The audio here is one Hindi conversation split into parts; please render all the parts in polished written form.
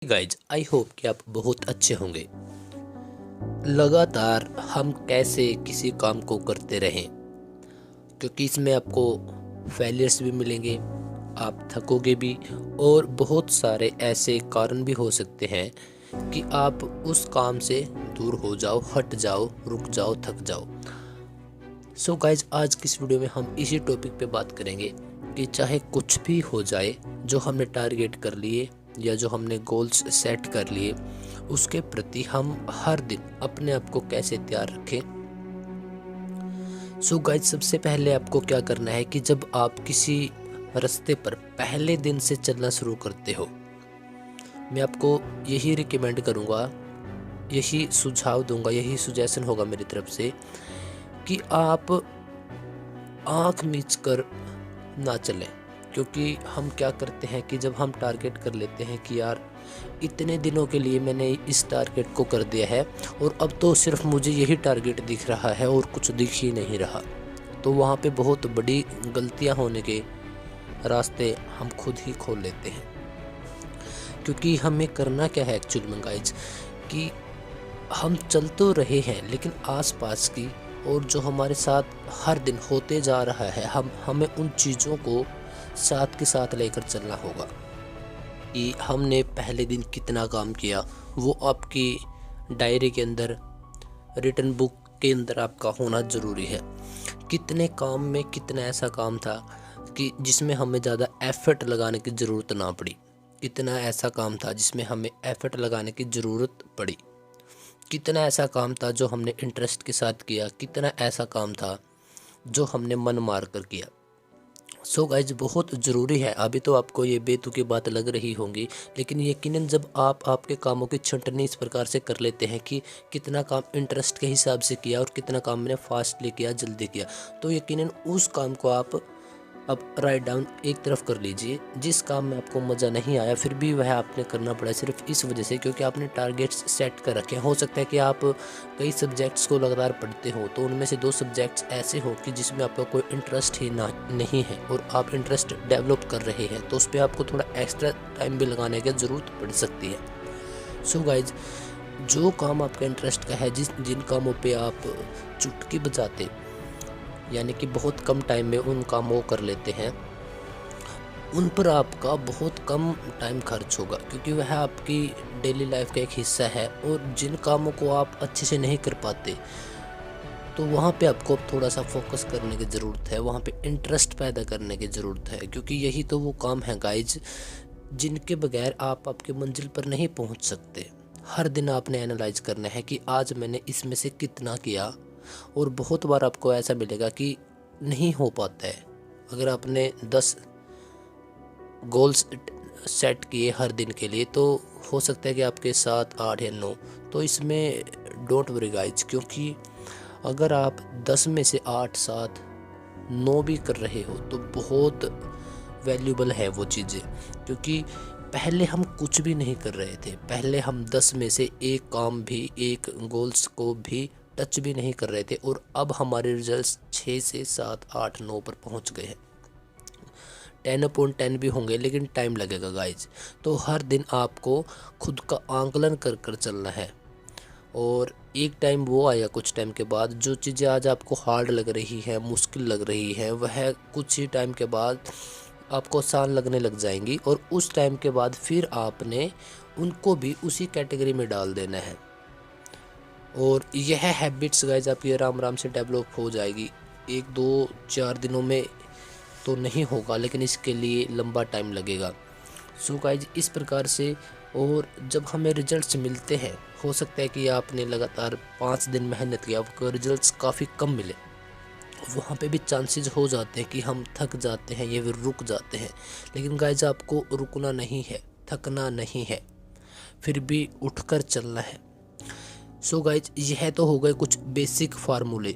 गाइज आई होप कि आप बहुत अच्छे होंगे। लगातार हम कैसे किसी काम को करते रहें, क्योंकि इसमें आपको फेलियर्स भी मिलेंगे, आप थकोगे भी और बहुत सारे ऐसे कारण भी हो सकते हैं कि आप उस काम से दूर हो जाओ, हट जाओ, रुक जाओ, थक जाओ। सो गाइज आज की इस वीडियो में हम इसी टॉपिक पे बात करेंगे कि चाहे कुछ भी हो जाए, जो हमने टारगेट कर लिए या जो हमने गोल्स सेट कर लिए, उसके प्रति हम हर दिन अपने आप को कैसे तैयार रखें। सो गाइज सबसे पहले आपको क्या करना है कि जब आप किसी रास्ते पर पहले दिन से चलना शुरू करते हो, मैं आपको यही रिकमेंड करूँगा, यही सुझाव दूंगा, यही सुजेशन होगा मेरी तरफ से कि आप आँख मीच कर ना चलें। क्योंकि हम क्या करते हैं कि जब हम टारगेट कर लेते हैं कि यार इतने दिनों के लिए मैंने इस टारगेट को कर दिया है और अब तो सिर्फ मुझे यही टारगेट दिख रहा है और कुछ दिख ही नहीं रहा, तो वहाँ पे बहुत बड़ी गलतियाँ होने के रास्ते हम खुद ही खोल लेते हैं। क्योंकि हमें करना क्या है एक्चुअल में गाइज, कि हम चल तो रहे हैं लेकिन आसपास की और जो हमारे साथ हर दिन होते जा रहा है, हमें उन चीज़ों को साथ के साथ लेकर चलना होगा। कि हमने पहले दिन कितना काम किया वो आपकी डायरी के अंदर, रिटन बुक के अंदर आपका होना ज़रूरी है। कितने काम में कितना ऐसा काम था कि जिसमें हमें ज़्यादा एफर्ट लगाने की ज़रूरत ना पड़ी, कितना ऐसा काम था जिसमें हमें एफर्ट लगाने की ज़रूरत पड़ी, कितना ऐसा काम था जो हमने इंटरेस्ट के साथ किया, कितना ऐसा काम था जो हमने मन मार कर किया। सो गाइज बहुत ज़रूरी है। अभी तो आपको ये बेतुकी बात लग रही होंगी, लेकिन यकीनन जब आप आपके कामों की छंटनी इस प्रकार से कर लेते हैं कि कितना काम इंटरेस्ट के हिसाब से किया और कितना काम मैंने फास्टली किया, जल्दी किया, तो यकीनन उस काम को आप अब राइट डाउन एक तरफ कर लीजिए। जिस काम में आपको मज़ा नहीं आया फिर भी वह आपने करना पड़ा सिर्फ इस वजह से क्योंकि आपने टारगेट्स सेट कर रखे हैं। हो सकता है कि आप कई सब्जेक्ट्स को लगातार पढ़ते हो, तो उनमें से 2 सब्जेक्ट्स ऐसे हो कि जिसमें आपका कोई इंटरेस्ट ही नहीं है और आप इंटरेस्ट डेवलप कर रहे हैं, तो उस पर आपको थोड़ा एक्स्ट्रा टाइम भी लगाने की ज़रूरत पड़ सकती है। सो गाइज जो काम आपका इंटरेस्ट का है, जिन कामों पर आप चुटकी बजाते, यानी कि बहुत कम टाइम में उन कामों को कर लेते हैं, उन पर आपका बहुत कम टाइम खर्च होगा क्योंकि वह आपकी डेली लाइफ का एक हिस्सा है। और जिन कामों को आप अच्छे से नहीं कर पाते, तो वहाँ पे आपको थोड़ा सा फोकस करने की ज़रूरत है, वहाँ पे इंटरेस्ट पैदा करने की ज़रूरत है, क्योंकि यही तो वो काम है गाइज जिनके बगैर आप आपके मंजिल पर नहीं पहुँच सकते। हर दिन आपने एनालाइज करना है कि आज मैंने इसमें से कितना किया, और बहुत बार आपको ऐसा मिलेगा कि नहीं हो पाता है। अगर आपने 10 गोल्स सेट किए हर दिन के लिए, तो हो सकता है कि आपके 7, 8 या 9, तो इसमें डोंट वरी गाइज, क्योंकि अगर आप 10 में से 8, 7, 9 भी कर रहे हो तो बहुत वैल्यूबल है वो चीज़ें। क्योंकि पहले हम कुछ भी नहीं कर रहे थे, पहले हम 10 में से एक काम भी, एक गोल्स को भी टच भी नहीं कर रहे थे, और अब हमारे रिजल्ट्स 6 से 7, 8, 9 पर पहुंच गए हैं। 10/10 भी होंगे लेकिन टाइम लगेगा गाइज। तो हर दिन आपको खुद का आंकलन कर कर चलना है, और एक टाइम वो आया कुछ टाइम के बाद, जो चीज़ें आज आपको हार्ड लग रही है, मुश्किल लग रही है, वह कुछ ही टाइम के बाद आपको आसान लगने लग जाएंगी, और उस टाइम के बाद फिर आपने उनको भी उसी कैटेगरी में डाल देना है। और यह हैबिट्स गाइज आपकी आराम आराम से डेवलप हो जाएगी। 1, 2, 4 दिनों में तो नहीं होगा, लेकिन इसके लिए लंबा टाइम लगेगा। सो गाइज इस प्रकार से, और जब हमें रिजल्ट्स मिलते हैं, हो सकता है कि आपने लगातार 5 दिन मेहनत किया, आपको रिजल्ट्स काफ़ी कम मिले, वहाँ पे भी चांसेस हो जाते हैं कि हम थक जाते हैं या फिर रुक जाते हैं। लेकिन गाइज आपको रुकना नहीं है, थकना नहीं है, फिर भी उठकर चलना है। सो गाइज यह तो हो गए कुछ बेसिक फार्मूले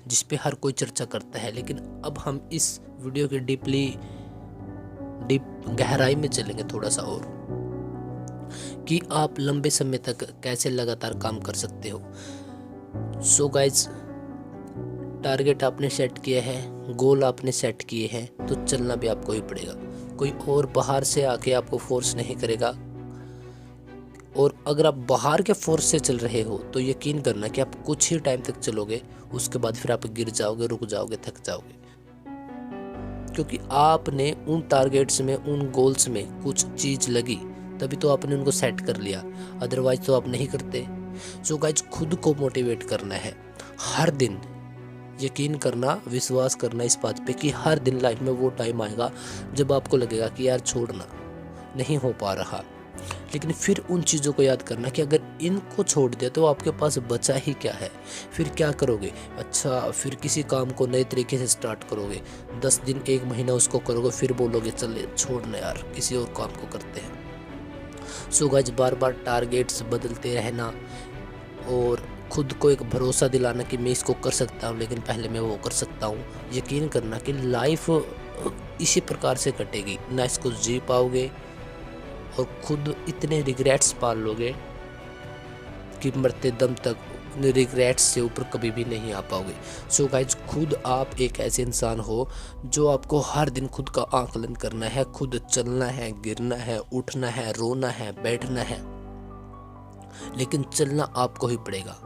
जिस पे हर कोई चर्चा करता है, लेकिन अब हम इस वीडियो के डीप गहराई में चलेंगे थोड़ा सा, और कि आप लंबे समय तक कैसे लगातार काम कर सकते हो। सो गाइज टारगेट आपने सेट किया है, गोल आपने सेट किए हैं, तो चलना भी आपको ही पड़ेगा। कोई और बाहर से आके आपको फोर्स नहीं करेगा, और अगर आप बाहर के फोर्स से चल रहे हो तो यकीन करना कि आप कुछ ही टाइम तक चलोगे, उसके बाद फिर आप गिर जाओगे, रुक जाओगे, थक जाओगे, क्योंकि आपने उन टारगेट्स में, उन गोल्स में कुछ चीज़ लगी, तभी तो आपने उनको सेट कर लिया, अदरवाइज तो आप नहीं करते। सो गाइज, खुद को मोटिवेट करना है हर दिन। यकीन करना, विश्वास करना इस बात पे कि हर दिन लाइफ में वो टाइम आएगा जब आपको लगेगा कि यार छोड़ना नहीं हो पा रहा, लेकिन फिर उन चीज़ों को याद करना कि अगर इनको छोड़ दिया तो आपके पास बचा ही क्या है, फिर क्या करोगे। अच्छा, फिर किसी काम को नए तरीके से स्टार्ट करोगे, 10 दिन 1 महीना उसको करोगे, फिर बोलोगे चल छोड़ना यार, किसी और काम को करते हैं। सो गाइस, बार बार टारगेट्स बदलते रहना और खुद को एक भरोसा दिलाना कि मैं इसको कर सकता हूँ, लेकिन पहले मैं वो कर सकता हूँ। यकीन करना कि लाइफ इसी प्रकार से कटेगी, ना इसको जी पाओगे और खुद इतने रिग्रेट्स पाल लोगे कि मरते दम तक रिग्रेट्स से ऊपर कभी भी नहीं आ पाओगे। सो गाइज, खुद आप एक ऐसे इंसान हो जो आपको हर दिन खुद का आकलन करना है, खुद चलना है, गिरना है, उठना है, रोना है, बैठना है, लेकिन चलना आपको ही पड़ेगा।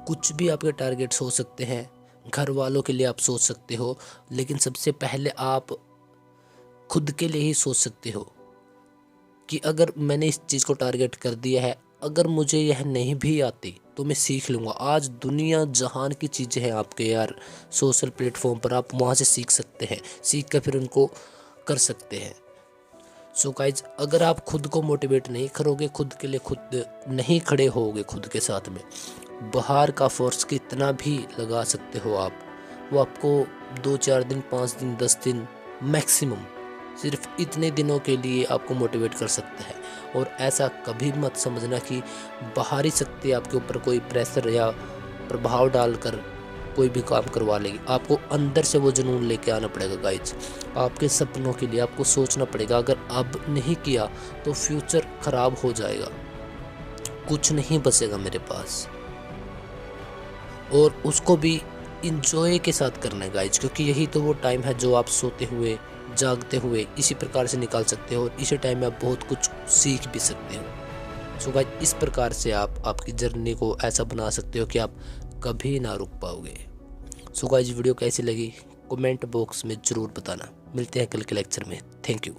कुछ भी आपके टारगेट्स हो सकते हैं, घर वालों के लिए आप सोच सकते हो, लेकिन सबसे पहले आप खुद के लिए ही सोच सकते हो कि अगर मैंने इस चीज़ को टारगेट कर दिया है, अगर मुझे यह नहीं भी आती तो मैं सीख लूँगा। आज दुनिया जहान की चीज़ें हैं आपके यार सोशल प्लेटफॉर्म पर, आप वहाँ से सीख सकते हैं, सीख कर फिर उनको कर सकते हैं। सो गाइज, अगर आप खुद को मोटिवेट नहीं करोगे, खुद के लिए खुद नहीं खड़े होगे खुद के साथ में, बाहर का फोर्स कितना भी लगा सकते हो आप, वो आपको 2-4 दिन, 5 दिन, 10 दिन मैक्सिमम, सिर्फ इतने दिनों के लिए आपको मोटिवेट कर सकता है। और ऐसा कभी मत समझना कि बाहरी शक्ति आपके ऊपर कोई प्रेशर या प्रभाव डालकर कोई भी काम करवा लेगी। आपको अंदर से वो जुनून लेके आना पड़ेगा गाइज। आपके सपनों के लिए आपको सोचना पड़ेगा, अगर अब नहीं किया तो फ्यूचर खराब हो जाएगा, कुछ नहीं बचेगा मेरे पास। और उसको भी इंजॉय के साथ करना है गाइज, क्योंकि यही तो वो टाइम है जो आप सोते हुए, जागते हुए इसी प्रकार से निकाल सकते हो, और इसी टाइम में आप बहुत कुछ सीख भी सकते हो। सो गाइज, इस प्रकार से आप आपकी जर्नी को ऐसा बना सकते हो कि आप कभी ना रुक पाओगे। सो गाइज, वीडियो कैसी लगी कमेंट बॉक्स में ज़रूर बताना। मिलते हैं कल के लेक्चर में। Thank you.